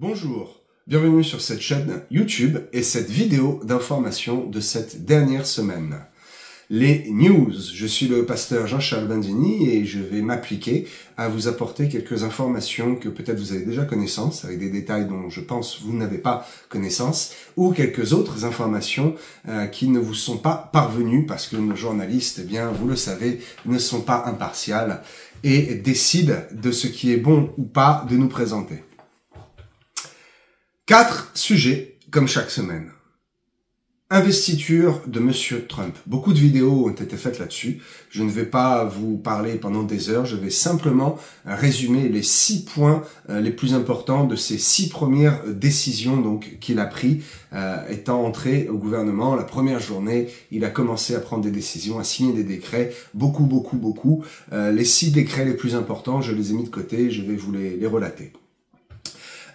Bonjour, bienvenue sur cette chaîne YouTube et cette vidéo d'information de cette dernière semaine. Les news, je suis le pasteur Jean-Charles Bandini et je vais m'appliquer à vous apporter quelques informations que peut-être vous avez déjà connaissance, avec des détails dont je pense vous n'avez pas connaissance, ou quelques autres informations qui ne vous sont pas parvenues parce que nos journalistes, eh bien, vous le savez, ne sont pas impartials et décident de ce qui est bon ou pas de nous présenter. 4 sujets, comme chaque semaine. Investiture de Monsieur Trump. Beaucoup de vidéos ont été faites là-dessus. Je ne vais pas vous parler pendant des heures. Je vais simplement résumer les 6 points les plus importants de ces 6 premières décisions donc qu'il a pris étant entré au gouvernement. La première journée, il a commencé à prendre des décisions, à signer des décrets. Beaucoup. Les 6 décrets les plus importants, je les ai mis de côté. Je vais vous les relater.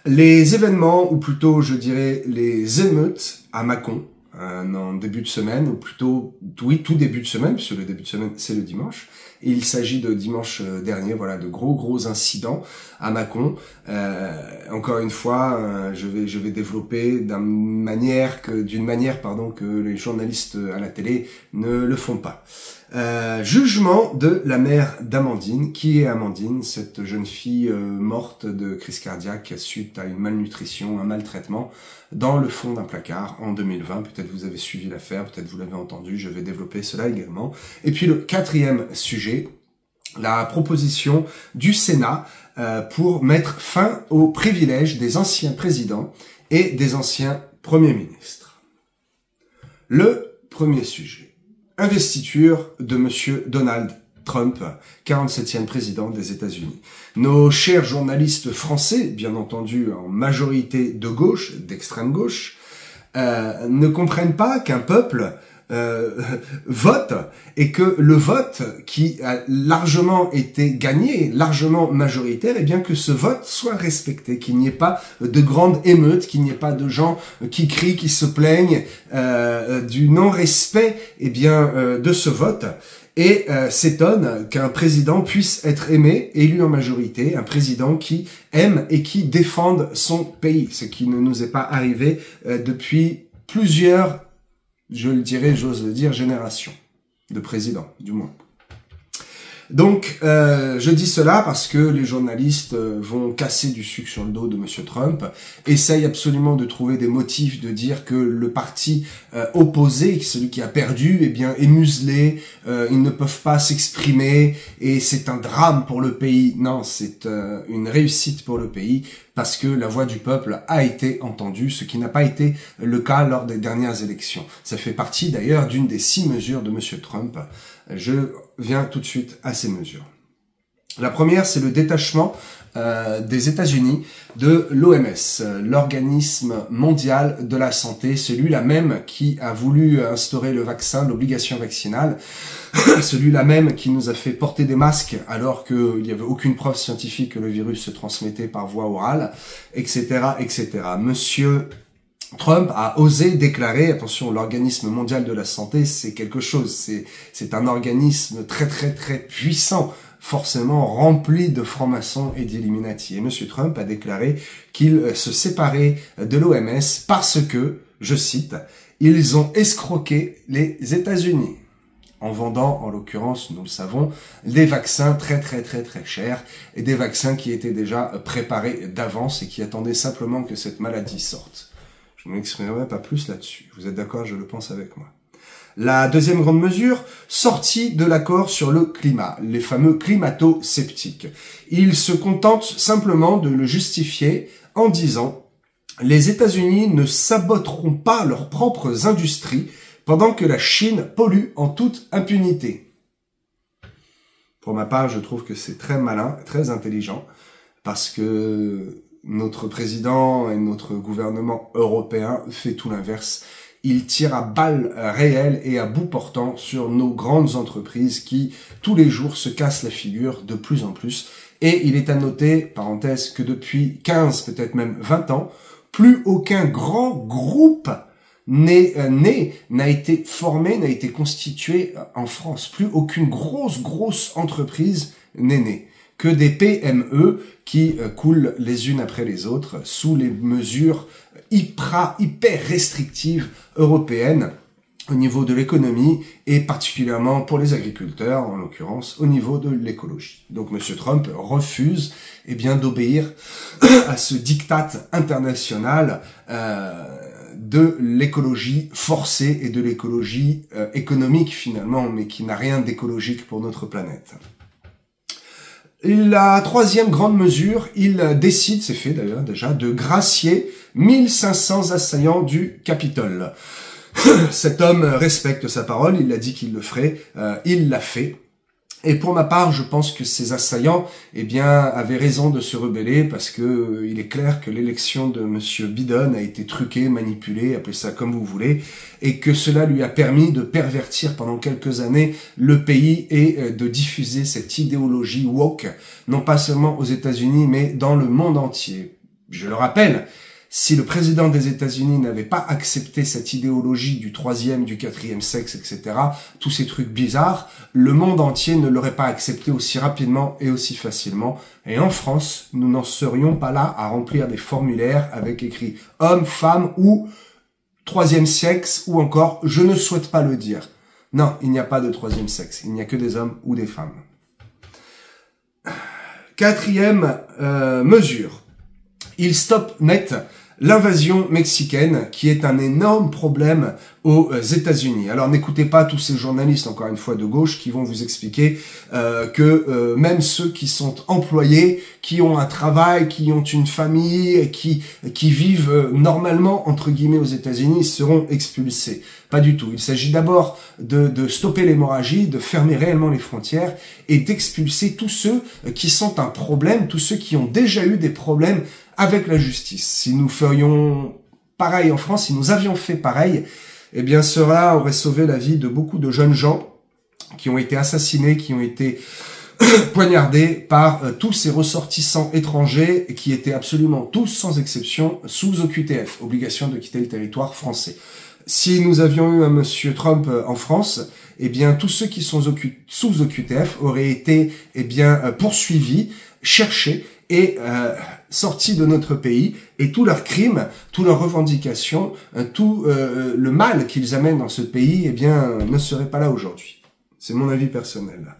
Les événements, ou plutôt je dirais les émeutes à Mâcon, en début de semaine, ou plutôt, oui, tout début de semaine, puisque le début de semaine c'est le dimanche, et il s'agit de dimanche dernier, voilà, de gros incidents à Mâcon. Encore une fois, je vais développer d'une manière que les journalistes à la télé ne le font pas. Jugement de la mère d'Amandine. Qui est Amandine? Cette jeune fille morte de crise cardiaque suite à une malnutrition, un maltraitement dans le fond d'un placard en 2020. Peut-être vous avez suivi l'affaire, peut-être vous l'avez entendu, je vais développer cela également. Et puis le 4e sujet, la proposition du Sénat pour mettre fin aux privilèges des anciens présidents et des anciens premiers ministres. Le premier sujet. Investiture de Monsieur Donald Trump, 47e président des États-Unis. Nos chers journalistes français, bien entendu en majorité de gauche, d'extrême gauche, ne comprennent pas qu'un peuple vote et que le vote qui a largement été gagné, largement majoritaire, et bien que ce vote soit respecté, qu'il n'y ait pas de grandes émeutes, qu'il n'y ait pas de gens qui crient, qui se plaignent du non-respect de ce vote. Et s'étonne qu'un président puisse être aimé, élu en majorité, un président qui aime et qui défende son pays, ce qui ne nous est pas arrivé depuis plusieurs, je le dirais, j'ose le dire, générations de présidents, du moins. Donc, je dis cela parce que les journalistes vont casser du sucre sur le dos de Monsieur Trump, essayent absolument de trouver des motifs, de dire que le parti opposé, celui qui a perdu, eh bien, est muselé, ils ne peuvent pas s'exprimer, et c'est un drame pour le pays. Non, c'est une réussite pour le pays, parce que la voix du peuple a été entendue, ce qui n'a pas été le cas lors des dernières élections. Ça fait partie d'ailleurs d'une des 6 mesures de Monsieur Trump. Je viens tout de suite à ces mesures. La première, c'est le détachement des États-Unis de l'OMS, l'organisme mondial de la santé, celui-là même qui a voulu instaurer le vaccin, l'obligation vaccinale, celui-là même qui nous a fait porter des masques alors qu'il n'y avait aucune preuve scientifique que le virus se transmettait par voie orale, etc., etc. Monsieur Trump a osé déclarer, attention, l'organisme mondial de la santé, c'est quelque chose, c'est un organisme très puissant, forcément rempli de francs-maçons et d'illuminati. Et Monsieur Trump a déclaré qu'il se séparait de l'OMS parce que, je cite, ils ont escroqué les États-Unis en vendant, en l'occurrence, nous le savons, des vaccins très chers et des vaccins qui étaient déjà préparés d'avance et qui attendaient simplement que cette maladie sorte. Je ne m'exprimerai pas plus là-dessus. Vous êtes d'accord, je le pense avec moi. La deuxième grande mesure, sortie de l'accord sur le climat, les fameux climato-sceptiques. Ils se contentent simplement de le justifier en disant « Les États-Unis ne saboteront pas leurs propres industries pendant que la Chine pollue en toute impunité. » Pour ma part, je trouve que c'est très malin, très intelligent, parce que notre président et notre gouvernement européen fait tout l'inverse. Il tire à balles réelles et à bout portant sur nos grandes entreprises qui, tous les jours, se cassent la figure de plus en plus. Et il est à noter, parenthèse, que depuis 15, peut-être même 20 ans, plus aucun grand groupe n'a été formé, n'a été constitué en France. Plus aucune grosse entreprise n'est née. que des PME qui coulent les unes après les autres sous les mesures hyper restrictives européennes au niveau de l'économie et particulièrement pour les agriculteurs, en l'occurrence au niveau de l'écologie. Donc M. Trump refuse d'obéir à ce diktat international de l'écologie forcée et de l'écologie économique finalement, mais qui n'a rien d'écologique pour notre planète. La troisième grande mesure, il décide, c'est fait d'ailleurs déjà, de gracier 1500 assaillants du Capitole. Cet homme respecte sa parole, il a dit qu'il le ferait, il l'a fait. Et pour ma part, je pense que ces assaillants, avaient raison de se rebeller parce que il est clair que l'élection de Monsieur Biden a été truquée, manipulée, appelez ça comme vous voulez, et que cela lui a permis de pervertir pendant quelques années le pays et de diffuser cette idéologie woke, non pas seulement aux États-Unis, mais dans le monde entier. Je le rappelle, si le président des États-Unis n'avait pas accepté cette idéologie du troisième, du quatrième sexe, etc., tous ces trucs bizarres, le monde entier ne l'aurait pas accepté aussi rapidement et aussi facilement. Et en France, nous n'en serions pas là à remplir des formulaires avec écrit homme, femme ou troisième sexe ou encore je ne souhaite pas le dire. Non, il n'y a pas de troisième sexe. Il n'y a que des hommes ou des femmes. Quatrième mesure. Il stoppe net l'invasion mexicaine, qui est un énorme problème aux États-Unis. Alors n'écoutez pas tous ces journalistes, encore une fois de gauche, qui vont vous expliquer que même ceux qui sont employés, qui ont un travail, qui ont une famille, qui vivent normalement, entre guillemets, aux États-Unis, seront expulsés. Pas du tout. Il s'agit d'abord de stopper l'hémorragie, de fermer réellement les frontières et d'expulser tous ceux qui sont un problème, tous ceux qui ont déjà eu des problèmes avec la justice. Si nous ferions pareil en France, si nous avions fait pareil, cela aurait sauvé la vie de beaucoup de jeunes gens qui ont été assassinés, qui ont été poignardés par tous ces ressortissants étrangers qui étaient absolument tous, sans exception, sous OQTF, obligation de quitter le territoire français. Si nous avions eu un monsieur Trump en France, tous ceux qui sont sous OQTF auraient été poursuivis, cherchés et sortis de notre pays, et tous leurs crimes, toutes leurs revendications, tout le mal qu'ils amènent dans ce pays, ne serait pas là aujourd'hui. C'est mon avis personnel.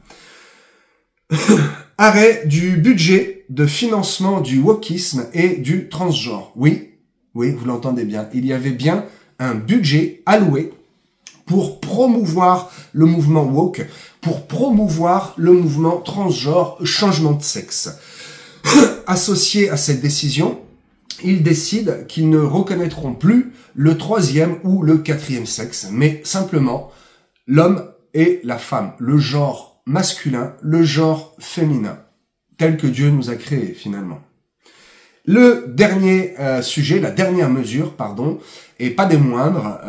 Arrêt du budget de financement du wokisme et du transgenre. Oui, vous l'entendez bien. Il y avait bien un budget alloué pour promouvoir le mouvement woke, pour promouvoir le mouvement transgenre, changement de sexe. Associé à cette décision, ils décident qu'ils ne reconnaîtront plus le troisième ou le quatrième sexe, mais simplement l'homme et la femme, le genre masculin, le genre féminin, tel que Dieu nous a créés finalement. Le dernier sujet, la dernière mesure, et pas des moindres,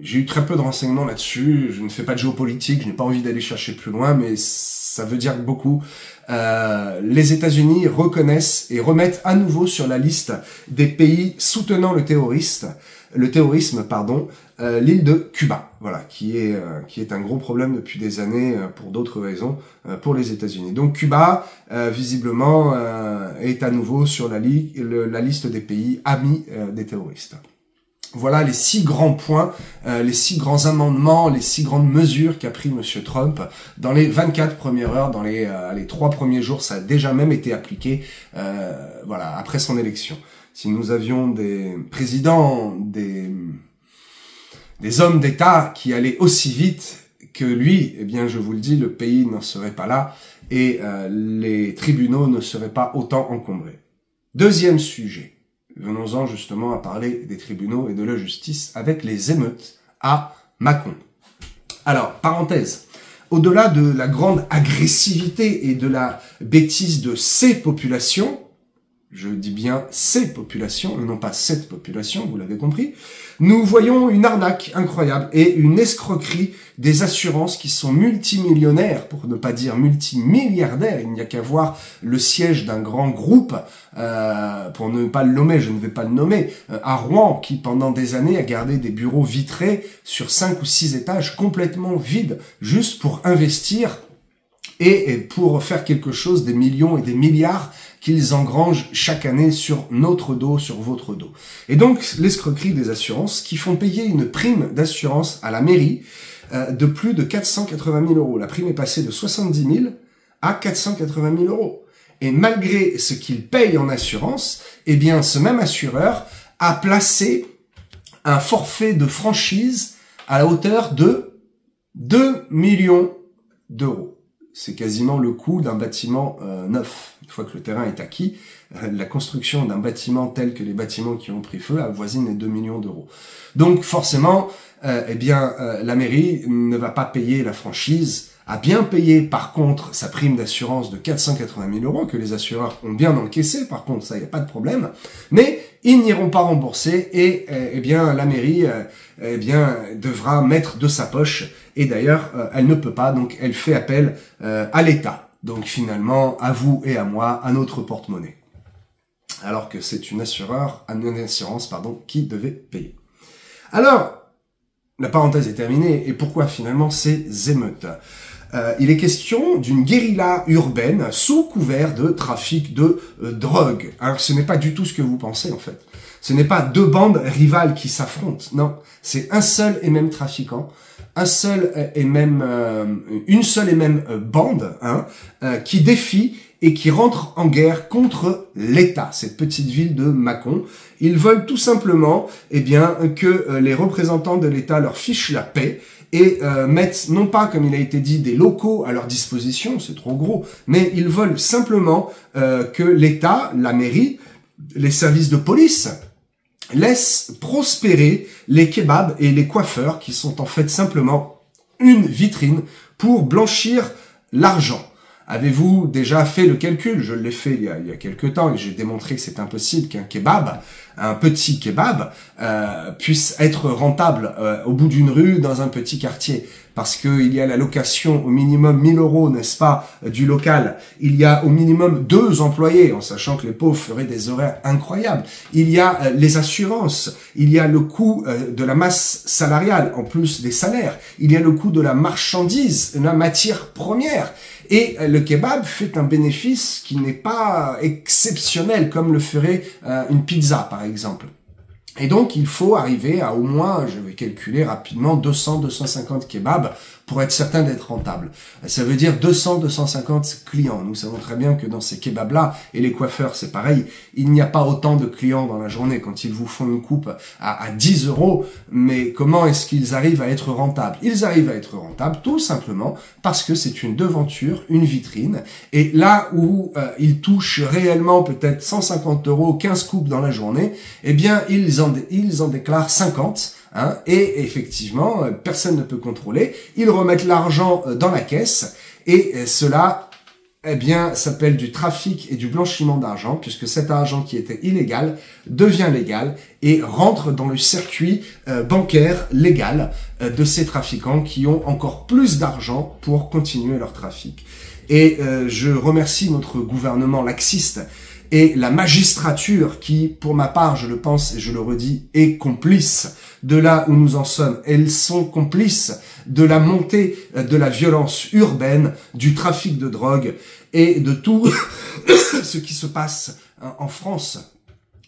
j'ai eu très peu de renseignements là-dessus, je ne fais pas de géopolitique, je n'ai pas envie d'aller chercher plus loin, mais ça veut dire beaucoup. Les États-Unis reconnaissent et remettent à nouveau sur la liste des pays soutenant le terrorisme, l'île de Cuba, qui est un gros problème depuis des années pour d'autres raisons pour les États-Unis. Donc Cuba, visiblement, est à nouveau sur la liste des pays amis des terroristes. Voilà les 6 grands points, les 6 grands amendements, les 6 grandes mesures qu'a pris Monsieur Trump dans les 24 premières heures, dans les 3 premiers jours. Ça a déjà même été appliqué, après son élection. Si nous avions des présidents, des hommes d'État qui allaient aussi vite que lui, je vous le dis, le pays n'en serait pas là et les tribunaux ne seraient pas autant encombrés. Deuxième sujet. Venons-en justement à parler des tribunaux et de la justice avec les émeutes à Mâcon. Alors, parenthèse, au-delà de la grande agressivité et de la bêtise de ces populations, je dis bien ces populations, et non pas cette population, vous l'avez compris, nous voyons une arnaque incroyable et une escroquerie des assurances qui sont multimillionnaires, pour ne pas dire multimilliardaires. Il n'y a qu'à voir le siège d'un grand groupe, pour ne pas le nommer, je ne vais pas le nommer, à Rouen, qui pendant des années a gardé des bureaux vitrés sur 5 ou 6 étages complètement vides, juste pour investir et pour faire quelque chose des millions et des milliards qu'ils engrangent chaque année sur notre dos, sur votre dos. Et donc, l'escroquerie des assurances qui font payer une prime d'assurance à la mairie de plus de 480 000 euros. La prime est passée de 70 000 à 480 000 euros. Et malgré ce qu'il paye en assurance, eh bien, ce même assureur a placé un forfait de franchise à la hauteur de 2 millions d'euros. C'est quasiment le coût d'un bâtiment neuf. Une fois que le terrain est acquis, la construction d'un bâtiment tel que les bâtiments qui ont pris feu avoisine les 2 millions d'euros. Donc forcément, la mairie ne va pas payer la franchise, a bien payé par contre sa prime d'assurance de 480 000 euros, que les assureurs ont bien encaissé, par contre ça, il n'y a pas de problème, mais ils n'iront pas rembourser et la mairie devra mettre de sa poche, et d'ailleurs elle ne peut pas, donc elle fait appel à l'État. Donc finalement, à vous et à moi, à notre porte-monnaie. Alors que c'est une assurance qui devait payer. Alors, la parenthèse est terminée, et pourquoi finalement ces émeutes ? Il est question d'une guérilla urbaine sous couvert de trafic de drogue. Alors ce n'est pas du tout ce que vous pensez en fait. Ce n'est pas deux bandes rivales qui s'affrontent, non. C'est un seul et même trafiquant, une seule et même bande qui défie et qui rentre en guerre contre l'État, cette petite ville de Mâcon. Ils veulent tout simplement que les représentants de l'État leur fichent la paix et mettent, non pas comme il a été dit, des locaux à leur disposition, c'est trop gros, mais ils veulent simplement que l'État, la mairie, les services de police laissent prospérer les kebabs et les coiffeurs qui sont en fait simplement une vitrine pour blanchir l'argent. Avez-vous déjà fait le calcul? Je l'ai fait il y a quelques temps et j'ai démontré que c'est impossible qu'un kebab, un petit kebab, puisse être rentable au bout d'une rue dans un petit quartier. Parce qu'il y a la location au minimum 1000 euros, n'est-ce pas, du local. Il y a au minimum 2 employés, en sachant que les pauvres feraient des horaires incroyables. Il y a les assurances, il y a le coût de la masse salariale, en plus des salaires. Il y a le coût de la marchandise, de la matière première. Et le kebab fait un bénéfice qui n'est pas exceptionnel, comme le ferait une pizza, par exemple. Et donc, il faut arriver à au moins, je vais calculer rapidement, 200-250 kebabs pour être certain d'être rentable. Ça veut dire 200-250 clients. Nous savons très bien que dans ces kebabs-là, et les coiffeurs, c'est pareil, il n'y a pas autant de clients dans la journée quand ils vous font une coupe à 10 euros. Mais comment est-ce qu'ils arrivent à être rentables? Ils arrivent à être rentables tout simplement parce que c'est une devanture, une vitrine. Et là où ils touchent réellement peut-être 150 euros, 15 coupes dans la journée, eh bien, ils en déclarent 50. Et effectivement, personne ne peut contrôler. Ils remettent l'argent dans la caisse et cela, s'appelle du trafic et du blanchiment d'argent, puisque cet argent qui était illégal devient légal et rentre dans le circuit bancaire légal de ces trafiquants qui ont encore plus d'argent pour continuer leur trafic. Et je remercie notre gouvernement laxiste et la magistrature qui, pour ma part, je le pense et je le redis, est complice de là où nous en sommes. Elles sont complices de la montée de la violence urbaine, du trafic de drogue et de tout ce qui se passe en France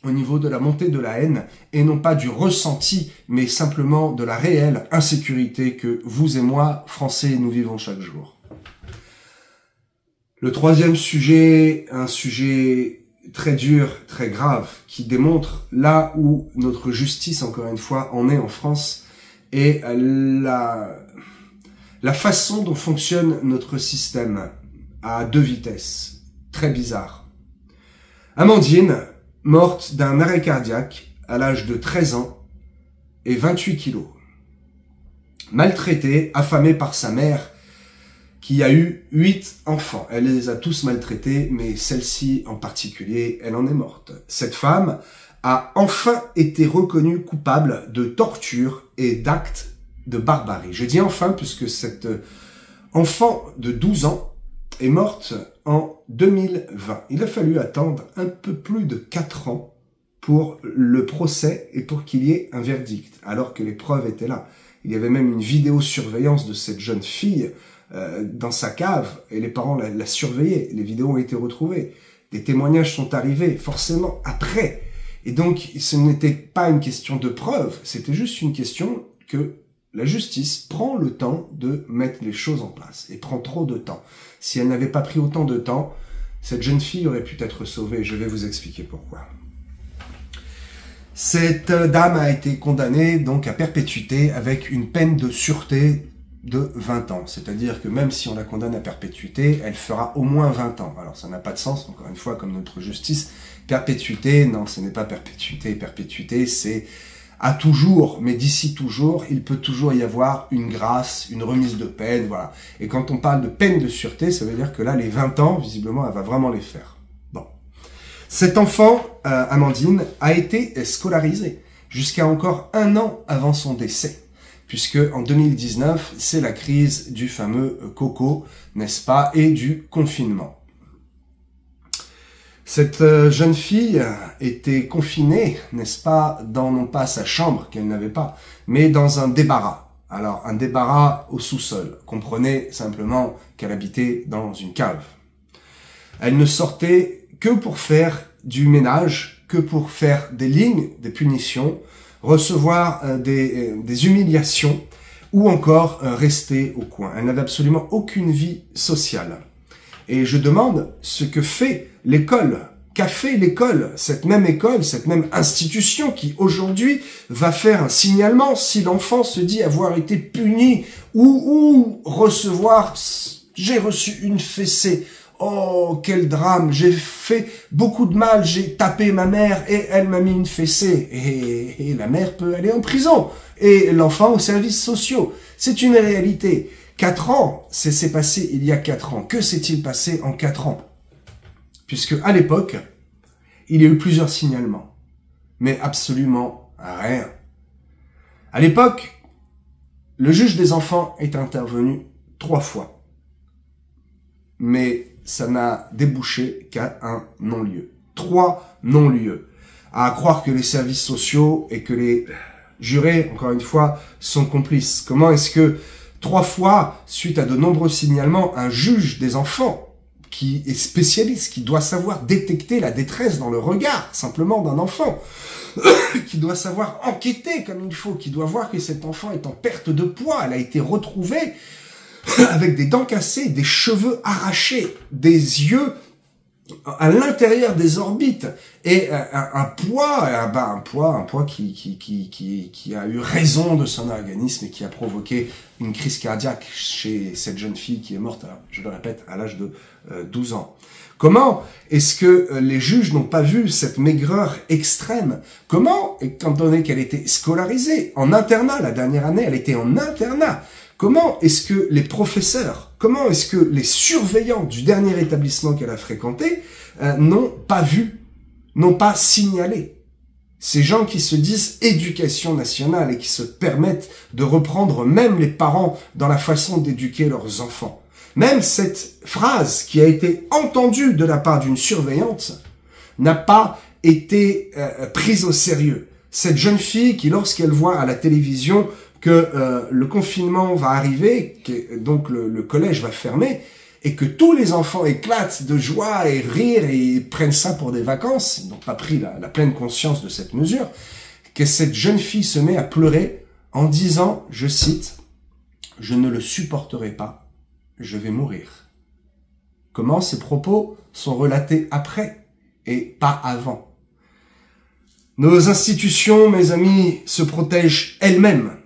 au niveau de la montée de la haine et non pas du ressenti, mais simplement de la réelle insécurité que vous et moi, Français, nous vivons chaque jour. Le troisième sujet, un sujet très dur, très grave, qui démontre là où notre justice, encore une fois, en est en France, et la façon dont fonctionne notre système à 2 vitesses. Très bizarre. Amandine, morte d'un arrêt cardiaque à l'âge de 13 ans et 28 kilos. Maltraitée, affamée par sa mère, qui a eu 8 enfants. Elle les a tous maltraités, mais celle-ci en particulier, elle en est morte. Cette femme a enfin été reconnue coupable de torture et d'actes de barbarie. Je dis enfin puisque cette enfant de 12 ans est morte en 2020. Il a fallu attendre un peu plus de 4 ans pour le procès et pour qu'il y ait un verdict, alors que les preuves étaient là. Il y avait même une vidéosurveillance de cette jeune fille dans sa cave et les parents la surveillaient. Les vidéos ont été retrouvées. Des témoignages sont arrivés, forcément, après. Et donc, ce n'était pas une question de preuve, c'était juste une question que la justice prend le temps de mettre les choses en place et prend trop de temps. Si elle n'avait pas pris autant de temps, cette jeune fille aurait pu être sauvée. Je vais vous expliquer pourquoi. Cette dame a été condamnée donc à perpétuité avec une peine de sûreté de 20 ans. C'est-à-dire que même si on la condamne à perpétuité, elle fera au moins 20 ans. Alors ça n'a pas de sens, encore une fois, comme notre justice. Perpétuité, non, ce n'est pas perpétuité. Perpétuité, c'est à toujours, mais d'ici toujours, il peut toujours y avoir une grâce, une remise de peine, voilà. Et quand on parle de peine de sûreté, ça veut dire que là, les 20 ans, visiblement, elle va vraiment les faire. Bon. Cet enfant, Amandine, a été scolarisée jusqu'à encore 1 an avant son décès. Puisque en 2019, c'est la crise du fameux coco, n'est-ce pas, et du confinement. Cette jeune fille était confinée, n'est-ce pas, dans non pas sa chambre, qu'elle n'avait pas, mais dans un débarras. Alors, un débarras au sous-sol. Comprenez simplement qu'elle habitait dans une cave. Elle ne sortait que pour faire du ménage, que pour faire des lignes, des punitions, recevoir des humiliations ou encore rester au coin. Elle n'avait absolument aucune vie sociale. Et je demande ce que fait l'école, qu'a fait l'école, cette même institution qui aujourd'hui va faire un signalement si l'enfant se dit avoir été puni ou recevoir « j'ai reçu une fessée ». Oh, quel drame, j'ai fait beaucoup de mal, j'ai tapé ma mère et elle m'a mis une fessée. Et la mère peut aller en prison. Et l'enfant aux services sociaux. C'est une réalité. 4 ans, c'est passé il y a 4 ans. Que s'est-il passé en 4 ans? Puisque à l'époque, il y a eu plusieurs signalements. Mais absolument rien. À l'époque, le juge des enfants est intervenu 3 fois. Mais ça n'a débouché qu'à un non-lieu. 3 non-lieux. À croire que les services sociaux et que les jurés, encore une fois, sont complices. Comment est-ce que 3 fois, suite à de nombreux signalements, un juge des enfants, qui est spécialiste, qui doit savoir détecter la détresse dans le regard, simplement d'un enfant, qui doit savoir enquêter comme il faut, qui doit voir que cet enfant est en perte de poids, elle a été retrouvée avec des dents cassées, des cheveux arrachés, des yeux à l'intérieur des orbites et un poids qui a eu raison de son organisme et qui a provoqué une crise cardiaque chez cette jeune fille qui est morte, je le répète, à l'âge de 12 ans. Comment est-ce que les juges n'ont pas vu cette maigreur extrême? Comment, étant donné qu'elle était scolarisée en internat, la dernière année, elle était en internat, comment est-ce que les professeurs, comment est-ce que les surveillants du dernier établissement qu'elle a fréquenté n'ont pas vu, n'ont pas signalé? Ces gens qui se disent éducation nationale et qui se permettent de reprendre même les parents dans la façon d'éduquer leurs enfants. Même cette phrase qui a été entendue de la part d'une surveillante n'a pas été prise au sérieux. Cette jeune fille qui, lorsqu'elle voit à la télévision que le confinement va arriver, que donc le collège va fermer, et que tous les enfants éclatent de joie et rire et prennent ça pour des vacances, ils n'ont pas pris la pleine conscience de cette mesure, que cette jeune fille se met à pleurer en disant, je cite, « Je ne le supporterai pas, je vais mourir ». Comment ces propos sont relatés après et pas avant? Nos institutions, mes amis, se protègent elles-mêmes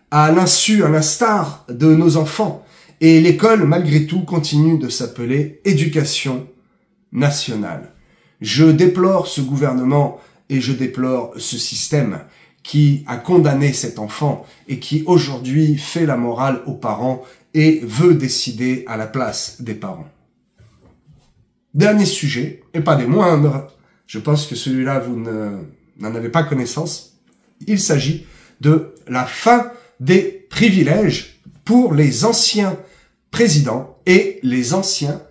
à l'insu, à l'instar de nos enfants. Et l'école, malgré tout, continue de s'appeler éducation nationale. Je déplore ce gouvernement et je déplore ce système qui a condamné cet enfant et qui aujourd'hui fait la morale aux parents et veut décider à la place des parents. Dernier sujet, et pas des moindres, je pense que celui-là vous n'en avez pas connaissance, il s'agit de la fin des privilèges pour les anciens présidents et les anciens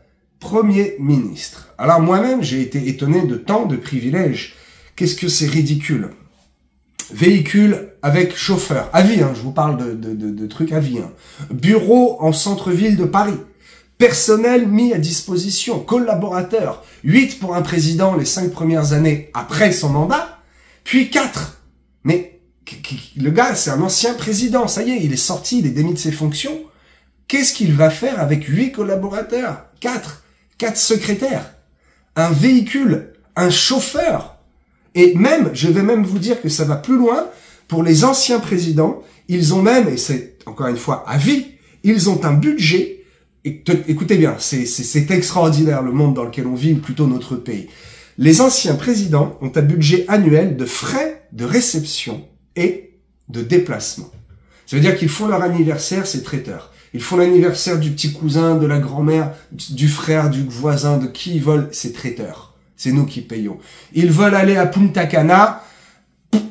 premiers ministres. Alors moi-même, j'ai été étonné de tant de privilèges. Qu'est-ce que c'est ridicule? Véhicule avec chauffeur, à vie, je vous parle de trucs à vie. Bureau en centre-ville de Paris. Personnel mis à disposition, collaborateurs. 8 pour un président les 5 premières années après son mandat, puis 4. Mais le gars, c'est un ancien président, ça y est, il est sorti, il est démis de ses fonctions. Qu'est-ce qu'il va faire avec 8 collaborateurs, 4 secrétaires, un véhicule, un chauffeur? Et même, je vais même vous dire que ça va plus loin, pour les anciens présidents, ils ont même, et c'est encore une fois à vie, ils ont un budget. Écoutez bien, c'est extraordinaire le monde dans lequel on vit, ou plutôt notre pays. Les anciens présidents ont un budget annuel de frais de réception et de déplacement. Ça veut dire qu'ils font leur anniversaire, c'est traiteur. Ils font l'anniversaire du petit cousin, de la grand-mère, du frère, du voisin, de qui ils veulent, c'est traiteur. C'est nous qui payons. Ils veulent aller à Punta Cana,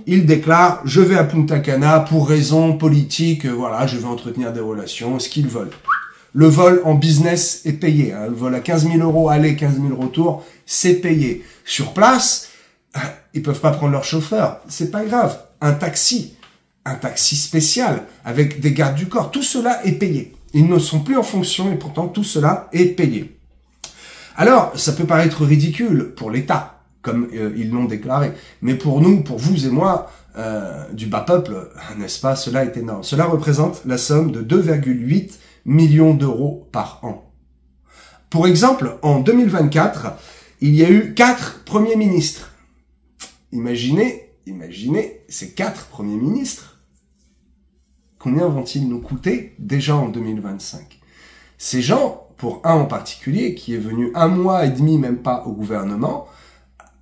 ils déclarent « je vais à Punta Cana pour raison politique, voilà, je vais entretenir des relations », ce qu'ils veulent. Le vol en business est payé. Le vol à 15 000 € aller, 15 000 retour, c'est payé. Sur place, ils peuvent pas prendre leur chauffeur. C'est pas grave. Un taxi spécial avec des gardes du corps, tout cela est payé. Ils ne sont plus en fonction et pourtant tout cela est payé. Alors, ça peut paraître ridicule pour l'État, comme ils l'ont déclaré. Mais pour nous, pour vous et moi, du bas peuple, n'est-ce pas, cela est énorme. Cela représente la somme de 2,8 millions d'euros par an. Pour exemple, en 2024, il y a eu 4 premiers ministres. Imaginez, ces 4 premiers ministres. Combien vont-ils nous coûter déjà en 2025? Ces gens, pour un en particulier, qui est venu 1 mois et demi, même pas au gouvernement,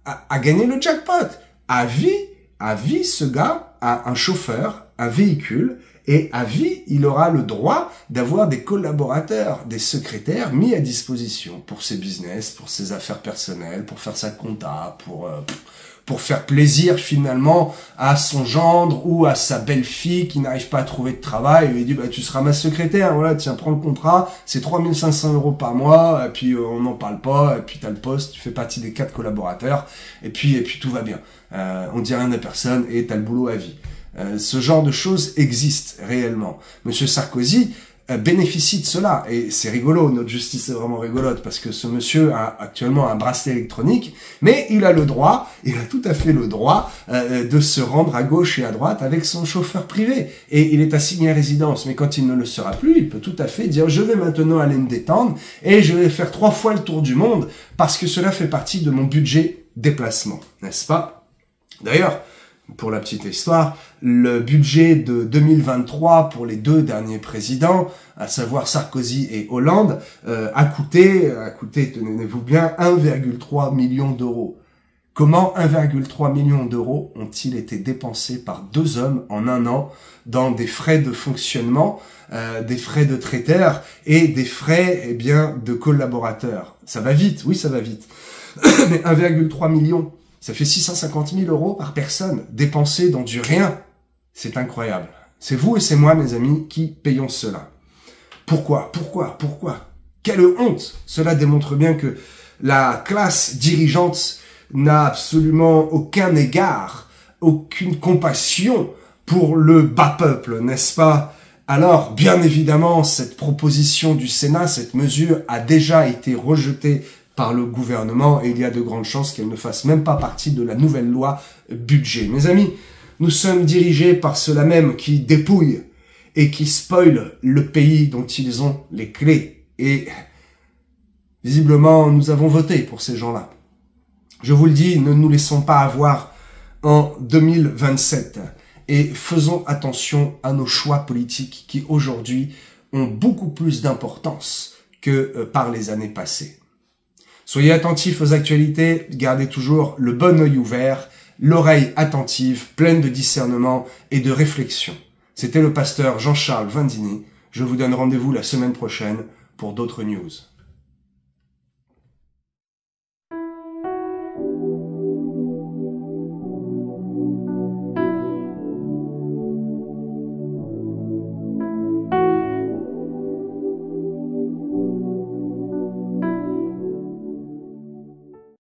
a gagné le jackpot. À vie, ce gars a un chauffeur, un véhicule, et à vie, il aura le droit d'avoir des collaborateurs, des secrétaires mis à disposition pour ses business, pour ses affaires personnelles, pour faire sa compta, pour faire plaisir finalement à son gendre ou à sa belle-fille qui n'arrive pas à trouver de travail. Il lui dit, bah, tu seras ma secrétaire, voilà, tiens, prends le contrat, c'est 3 500 € par mois, et puis on n'en parle pas, et puis t'as le poste, tu fais partie des 4 collaborateurs, et puis tout va bien. On dit rien à personne, et t'as le boulot à vie. Ce genre de choses existe réellement. Monsieur Sarkozy bénéficie de cela, et c'est rigolo, notre justice est vraiment rigolote, parce que ce monsieur a actuellement un bracelet électronique, mais il a tout à fait le droit de se rendre à gauche et à droite avec son chauffeur privé, et il est assigné à résidence, mais quand il ne le sera plus, il peut tout à fait dire « je vais maintenant aller me détendre, et je vais faire 3 fois le tour du monde, parce que cela fait partie de mon budget déplacement », n'est-ce pas? D'ailleurs, pour la petite histoire, le budget de 2023 pour les 2 derniers présidents, à savoir Sarkozy et Hollande, a coûté, tenez-vous bien, 1,3 million d'euros. Comment 1,3 million d'euros ont-ils été dépensés par 2 hommes en 1 an dans des frais de fonctionnement, des frais de traiteur et des frais, eh bien, de collaborateurs? Ça va vite, oui, ça va vite. Mais 1,3 million, ça fait 650 000 € par personne dépensés dans du rien. C'est incroyable. C'est vous et c'est moi, mes amis, qui payons cela. Pourquoi? Quelle honte! Cela démontre bien que la classe dirigeante n'a absolument aucun égard, aucune compassion pour le bas peuple, n'est-ce pas? Alors, bien évidemment, cette proposition du Sénat, cette mesure a déjà été rejetée par le gouvernement et il y a de grandes chances qu'elle ne fasse même pas partie de la nouvelle loi budget. Mes amis, nous sommes dirigés par ceux-là même qui dépouillent et qui spoilent le pays dont ils ont les clés. Et visiblement, nous avons voté pour ces gens-là. Je vous le dis, ne nous laissons pas avoir en 2027 et faisons attention à nos choix politiques qui aujourd'hui ont beaucoup plus d'importance que par les années passées. Soyez attentifs aux actualités, gardez toujours le bon œil ouvert, l'oreille attentive, pleine de discernement et de réflexion. C'était le pasteur Jean-Charles Vindini. Je vous donne rendez-vous la semaine prochaine pour d'autres news.